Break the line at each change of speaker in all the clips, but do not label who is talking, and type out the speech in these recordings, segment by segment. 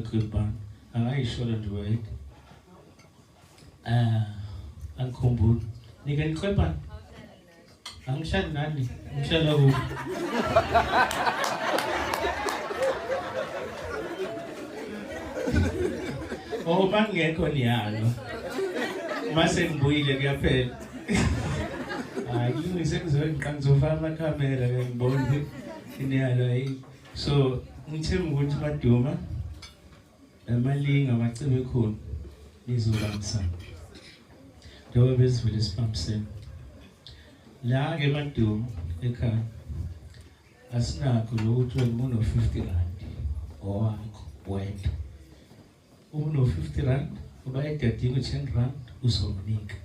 Kriban. Angayisho le nto wait. Angikhumbuli. Nika iKriban. Angishadi nani? Ngishada kuphi? Oh, bangekho niyalo. Mase ngibuyile kuyaphela. Hayi ngizofaka amakhamera ke ngibone iniyalo ayi. So ngithemba ukuthi Maduma amalinga amacebe khona nizobambisana. Njengoba besivile sibambisene. La ke Maduma ekhaya asinakho lokuthi umuntu no50 rand owakho wena. Umuntu no50 rand uba edadini 10 rand uzomnika.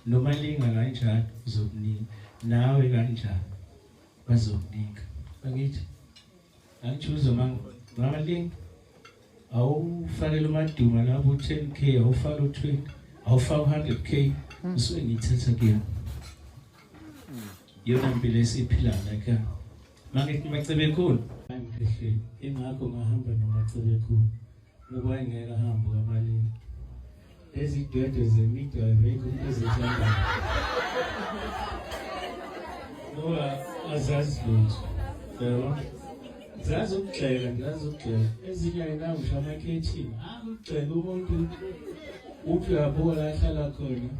Noma linga kanjani uzokunika. Nawe kanjani bazokunika. Bakithi angichuza mangalinga awufakele Maduma lapho 10k awufaka u20 awufaka 100k usuke ngithatha kuyena. Yona impilo esiphila la mangithi macebe khona angihlehle ingakho ngahamba nomacebe khona ngoba ngeke ahamba kamalini ezidwedwe zemidwa vekho ezithanda ngoba azazi lutho yebo zazi ukugxeka ezinye ayinawusha amakhethini ugxeka umuntu uthi uyabola ahlala khona.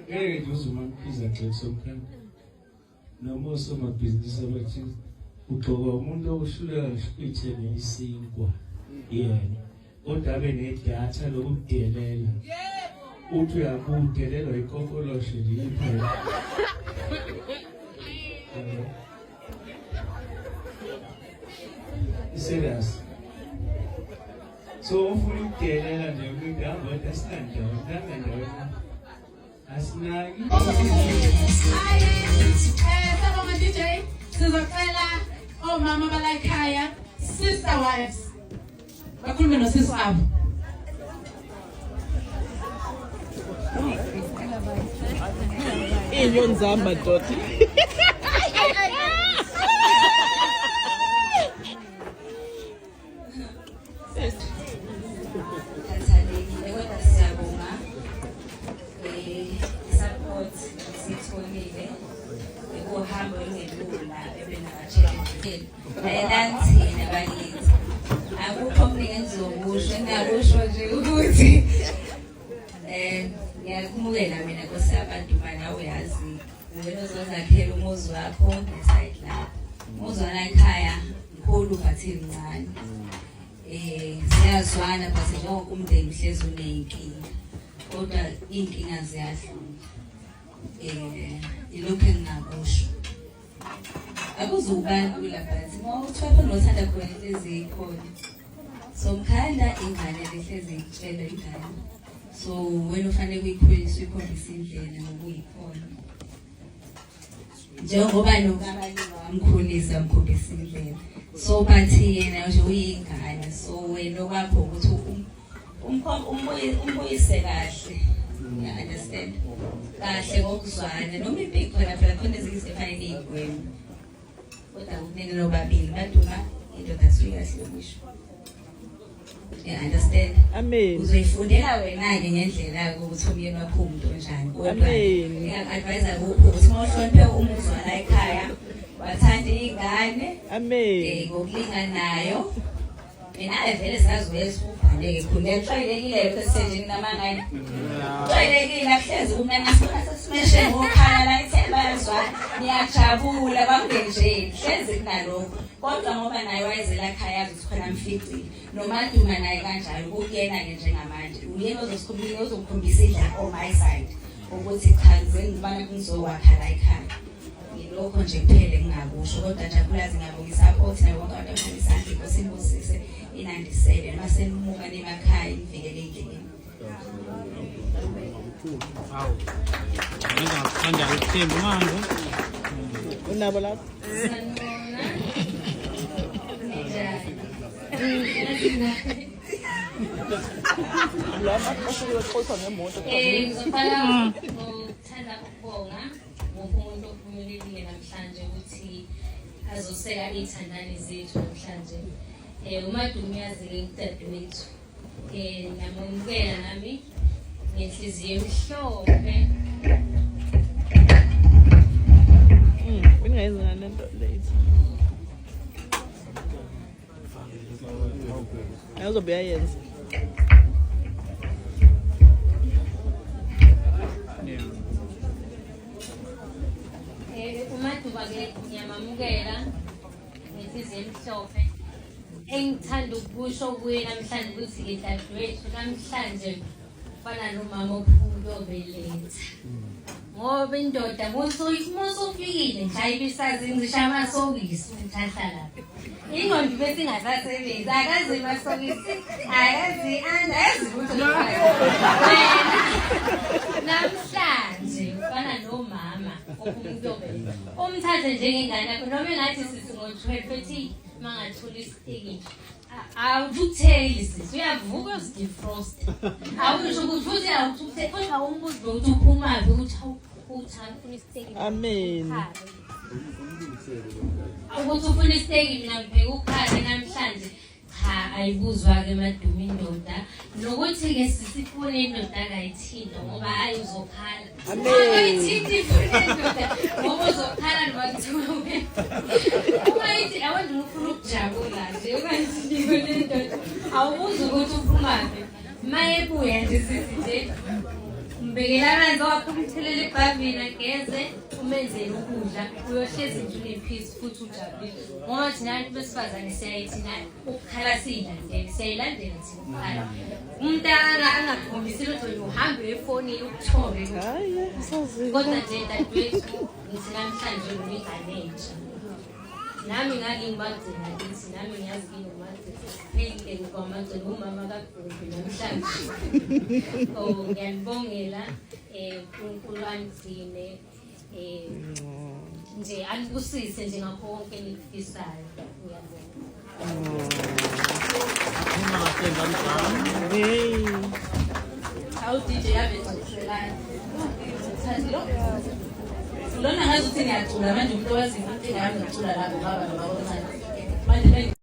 Ngeke nje uzuma ngiphiza xa somkhanda noma usomabhizinisi abathi ugxoka umuntu oshuleka ngishithele isinkwa yena kodwa abe nedatha lokudelela uthi uyakudelelwa ikokoloshe nje iphela. Serious. So ufuna ukudelela nje umuntu ahamba asinandawo Asinagi.
Sabonga DJ, sizocela omama balayikhaya, sister wives. Bakhulume nosisi wabo.
Inyonzamba doti.
Ngiyakumukela mina kwasabantu bana uyazi wena uzozakhela umuzi wakho ngeside lapho umuzi wana ekhaya mkhulu but incane siyazwana but njengoba umndeni hlezi uneyinkinga kodwa inkinga ziyahlula ilokho engingakusho akuzubantu lapha ngokuthwapha nothanda khona hlezi ikhona so mkhanda ingane lehlezi itshela ingane so wena ufanele ukuyikhuliswa ikhombisa indlela ngokuyikhona njengoba nokabani wamkhulisa mkhombisa indlela so bathi yena nje uyingane so wena okwakho ukuthi umbuyise kahle you understand kahle ngokuzwana noma impiko phela khona ezifanele igwema kodwa kunene nobabili Maduma indoda asuyikahle ukusho. Yeah, understand?
Amen.
Uzoyifundela wena ke ngendlela yakho ukuthi umyeni wakho umuntu onjani. Amen. Ngiya-advise ukuthi mawuhloniphe umuzi wala ekhaya, wathanda ingane.
Amen.
Ngokulinganayo. Mina vele sazi wesifubhane ke khona ejwayelekile lokho esendeni namangane. Ejwayelekile akuhlezi kumnana simeshe ngokhala la ithemba yazwana. Niyajabula bambe nje hlezi kunalokho. Kodwa ngoba naye wayezela ekhaya yazi ukuthi khona mfitile noMaduma naye kanjalo ukuyena ke njengamanje uyena ozosikhumbula ozokukhombisa indlela on my side ukuthi cha ngizengibana ngizowakha la ekhaya ngilokho nje kuphele ngingakusho kodwa Jabulazi ngiyabonga support nayo wonke abantu abasebenzisa inkosi imbusise i97 mase nimuka emakhaya nivikele endleleni.
Wow. Ngizakufunda ukuthemba manje.
Unabo lapho?
Ngizofaka ngokuthanda ukubonga wonke umuntu ophumelelile namhlanje ukuthi azoseka ithandani zethu namhlanje. UMadumo uyazi-ke udadewethu. Namukela nami ngenhliziyo emhlophe.
Bengayenza lento late. Ayozobe yayenza.
UMadumo-ke ngiyamamukela ngenhliziyo emhlophe. Engithanda ukusho kuye namhlanje ukuthi-ke dadewethu namhlanje ufana nomama ophuma uyobeletha. Ngoba indoda musufikile nje ayibisazi ngisho amasokisi umthahla lapha. Ingqondo bese ingasasebenzi akazi amasokisi akazi ukuthi namhlanje ufana nomama ophuma uyobeletha. Umthathe njengengane yakho noma engathi sisi ngo-12 ethi mangathula isiteki awukutheli sisi uyavuka uzidefrost awusho ukuthi futhi awukutheli kodwa umbuzo ukuthi uphumaphi ukuthi uthanda ufuna isiteki.
Amen.
Ukuthi ufuna isiteki mina ngibheka ukhale namhlanje cha ayibuzwa-ke Madumo indoda nokuthi-ke sisifune indoda akayithinta ngoba ayizokhala akayithinti ifune indoda ngoba uzokhala noma kuthiwa uma ithi abantu ufuna ukujabula nje ukayithinti indoda awubuzi ukuthi uphumaphi mayebuya nje sisi nje mbekela amanzi wakho umthelele ebhavini ageze umenzele ukudla uyohlezi nje unephisi futhi ujabulile ngoba thina abantu besifazane siyayithina ukukhala siyayilandela thina ukukhala umuntu angakhombisile ukuthi uhambe efonini ukuthobe kodwa nje dadewethu ngithi namhlanje ngingane entsha nami ngangingibagcina kithi nami ngiyazi nginoMagcina ngokwamagcina umama kaGumbi namhlanje. Ngiyalibongela uNkulunkulu angigcine nje anibusise nje ngakho konke enikufisayo.
Ngiyabonga.
Awu DJ yabe ngicela. Thathilo. Lona ngazuthi ngiyacula manje umuntu owazi ukuthi ngiyami ngicula lapho baba nababona. Manje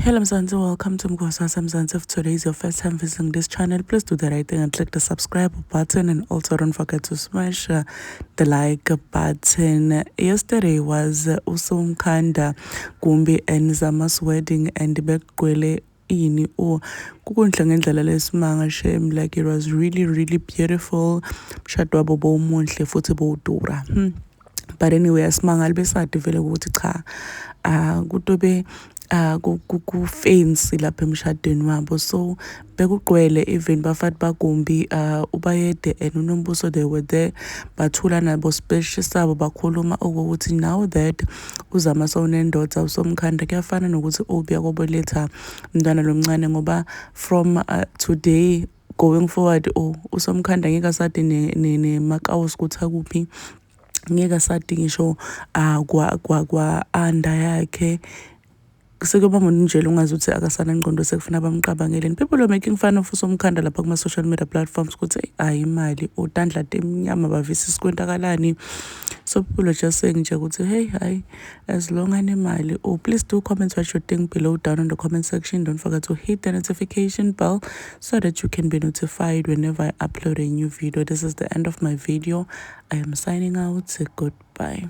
Hello Mzansi, welcome to Mkwasasa Mzansi. If today is your first time visiting this channel, please do the right thing and click the subscribe button, and also don't forget to smash the like button. Yesterday was Usumkhanda Gumbi and Zama's wedding, and Bekwele ini or kukunhle ngendlela lesimanga shem, like it was really beautiful. Mshado wabo bomuhle futhi bowudura. But anyway, asimanga libesade vele ukuthi cha kutobe ku fancy lapha emshadweni wabo, so bekugcwele even bafati baGumbi ubayede and uNombuso, they were there bathula nabo special sabo bakhuluma ukuthi now that uzama sonendoda uSomkhanda kuyafana nokuthi ubiya koboletha umntwana lomncane, ngoba from today going forward uSomkhanda ngeke asade ne makawusi ukuthi akuphi ngeke asadi ngisho kwa anda yakhe sekuba nje ungazi ukuthi akasana ngqondo sekufuna bamqabangeleni. People are making fun of usomkhanda lapha kuma social media platforms ukuthi hayi imali utandla temnyama bavisa isikwenzakalani. So people are just saying nje ukuthi hey hayi as long as imali. Oh, please do comment what you think below down in the comment section. Don't forget to hit the notification bell so that you can be notified whenever I upload a new video. This is the end of my video. I am signing out. Goodbye.